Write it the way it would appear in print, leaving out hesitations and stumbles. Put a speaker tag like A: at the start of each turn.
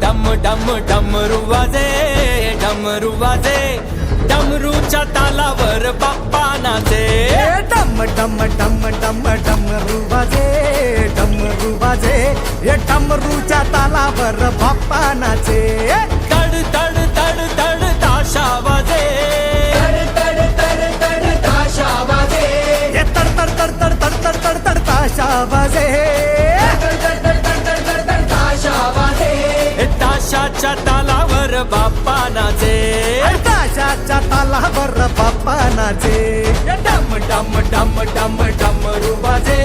A: डम डम डमरू वाजे, डमरू वाजे, डमरूच्या तालावर बाप्पा नाचे.
B: डम डम डम डम डमरू वाजे, डमरू वाजे, हे डमरूच्या तालावर बाप्पा नाचे.
A: तड तड तड तड ताशा वाजे,
C: तड तड तड तड ताशा वाजे,
B: हे तड तड तड तड तड तड तड तड ताशा वाजे.
C: तड तड तड तड तड तड तड ताशा वाजे.
A: ताशाच्या तालावर बाप्पा नाचे.
B: ताशाच्या तालावर बाप्पा नाचे.
A: डम डम डम डम डमरू वाजे,